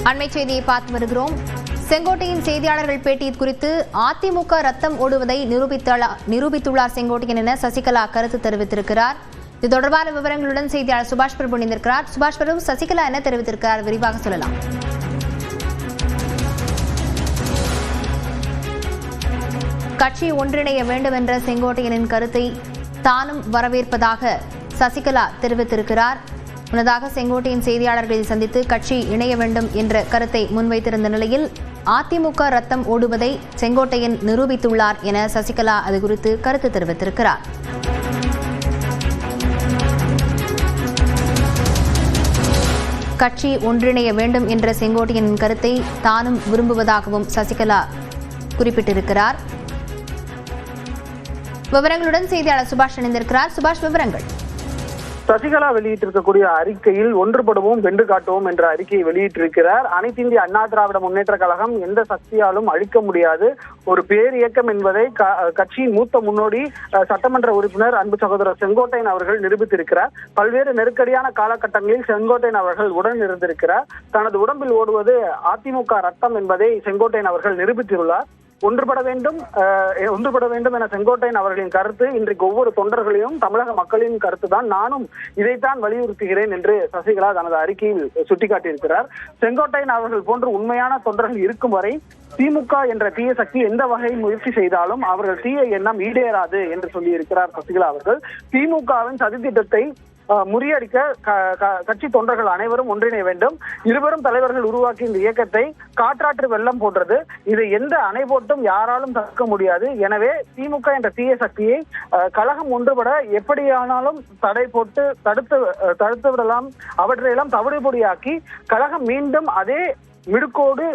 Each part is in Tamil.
அண்மை செய்தியை பார்த்து வருகிறோம். செங்கோட்டையின் செய்தியாளர்கள் பேட்டி குறித்து அதிமுக ரத்தம் ஓடுவதை நிரூபித்துள்ளார் செங்கோட்டையன் என சசிகலா கருத்து தெரிவித்திருக்கிறார். இது தொடர்பான விவரங்களுடன் செய்தியாளர் சுபாஷ் பிரபு இணைந்திருக்கிறார். சுபாஷ் பிரபு, சசிகலா என்ன தெரிவித்திருக்கிறார், விரிவாக சொல்லலாம். கட்சி ஒன்றிணைய வேண்டும் என்ற செங்கோட்டையனின் கருத்தை தானும் வரவேற்பதாக சசிகலா தெரிவித்திருக்கிறார். முன்னதாக செங்கோட்டையின் செய்தியாளர்களை சந்தித்து கட்சி இணைய வேண்டும் என்ற கருத்தை முன்வைத்திருந்த நிலையில் அதிமுக ரத்தம் ஓடுவதை செங்கோட்டையன் நிரூபித்துள்ளார் என சசிகலா அது குறித்து கருத்து தெரிவித்திருக்கிறார். கட்சி ஒன்றிணைய வேண்டும் என்ற செங்கோட்டையனின் கருத்தை தானும் விரும்புவதாகவும் சசிகலா குறிப்பிட்டிருக்கிறார். விவரங்களுடன் செய்தியாளர் சுபாஷ் இணைந்திருக்கிறார். சுபாஷ், விவரங்கள். சசிகலா வெளியிட்டிருக்கக்கூடிய அறிக்கையில் ஒன்றுபடுவோம் வென்று காட்டுவோம் என்ற அறிக்கையை வெளியிட்டிருக்கிறார். அனைத்து இந்திய அண்ணா திராவிட முன்னேற்ற கழகம் எந்த சக்தியாலும் அழிக்க முடியாது ஒரு பேர் இயக்கம் என்பதை கட்சியின் மூத்த முன்னோடி சட்டமன்ற உறுப்பினர் அன்பு சகோதரர் செங்கோட்டையன் அவர்கள் நிரூபித்திருக்கிறார். பல்வேறு நெருக்கடியான காலகட்டங்களில் செங்கோட்டையன் அவர்கள் உடன் இருந்திருக்கிறார். தனது உடம்பில் ஓடுவது அதிமுக ரத்தம் என்பதை செங்கோட்டையன் அவர்கள் நிரூபித்துள்ளார். ஒன்றுபட வேண்டும் என செங்கோட்டையன் அவர்களின் கருத்து இன்றைக்கு ஒவ்வொரு தொண்டர்களையும் தமிழக மக்களின் கருத்து தான். நானும் இதைத்தான் வலியுறுத்துகிறேன் என்று சசிகலா தனது அறிக்கையில் சுட்டிக்காட்டியிருக்கிறார். செங்கோட்டையன் அவர்கள் போன்று உண்மையான தொண்டர்கள் இருக்கும் வரை திமுக என்ற தீய சக்தி எந்த வகையில் முயற்சி செய்தாலும் அவர்கள் தீய எண்ணம் ஈடேறாது என்று சொல்லியிருக்கிறார் சசிகலா அவர்கள். திமுகவின் சதித்திட்டத்தை முறியடிக்க கட்சி தொண்டர்கள் அனைவரும் ஒன்றிணைய வேண்டும். இருவரும் தலைவர்கள் உருவாக்கிய இந்த இயக்கத்தை காற்றாற்று வெள்ளம் போன்றது. இதை எந்த அணை போட்டும் யாராலும் தடுக்க முடியாது. எனவே திமுக என்ற தீய சக்தியை கழகம் ஒன்றுபட எப்படியானாலும் தடை போட்டு தடுத்து விடலாம். அவற்றையெல்லாம் தவிடுபொடியாக்கி கழகம் மீண்டும் அதே மிடுக்கோடு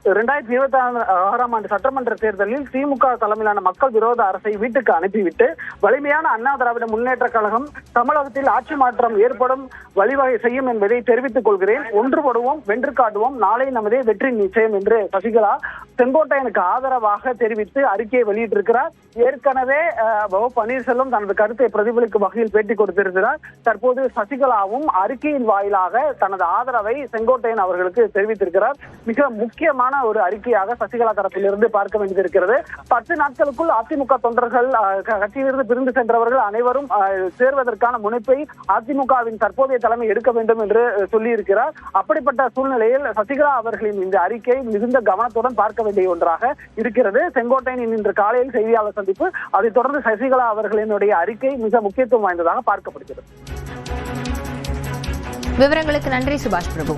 2026ஆம் ஆண்டு சட்டமன்ற தேர்தலில் திமுக தலைமையிலான மக்கள் விரோத அரசை வீட்டுக்கு அனுப்பிவிட்டு வலிமையான அண்ணா திராவிட முன்னேற்ற கழகம் தமிழகத்தில் ஆட்சி மாற்றம் ஏற்படும் வழிவகை செய்யும் என்பதை தெரிவித்துக் கொள்கிறேன். ஒன்றுபடுவோம் வென்று காட்டுவோம், நாளை நமதே வெற்றி நிச்சயம் என்று சசிகலா செங்கோட்டையனுக்கு ஆதரவாக தெரிவித்து அறிக்கையை வெளியிட்டிருக்கிறார். ஏற்கனவே பன்னீர்செல்வம் தனது கருத்தை பிரதிபலிக்கும் வகையில் பேட்டி கொடுத்திருக்கிறார். தற்போது சசிகலாவும் அறிக்கையின் வாயிலாக தனது ஆதரவை செங்கோட்டையன் அவர்களுக்கு தெரிவித்திருக்கிறார். மிக முக்கியமான ஒரு அறிக்கையாக சசிகலா தரப்பிலிருந்து பார்க்க வேண்டியிருக்கிறது. 10 நாட்களுக்குள் அதிமுக தொண்டர்கள் கட்சியிலிருந்து பிரிந்து சென்றவர்கள் அனைவரும் சேர்வதற்கான முனைப்பை அதிமுகவின் தற்போதைய தலைமை எடுக்க வேண்டும் என்று சொல்லியிருக்கிறார். அப்படிப்பட்ட சூழ்நிலையில் சசிகலா அவர்களின் இந்த அறிக்கை மிகுந்த கவனத்துடன் பார்க்க வேண்டிய ஒன்றாக இருக்கிறது. செங்கோட்டையனின் இன்று காலையில் செய்தியாளர் சந்திப்பு, அதைத் தொடர்ந்து சசிகலா அவர்களினுடைய அறிக்கை மிக முக்கியத்துவம் வாய்ந்ததாக பார்க்கப்படுகிறது. விவரங்களுக்கு நன்றி சுபாஷ் பிரபு.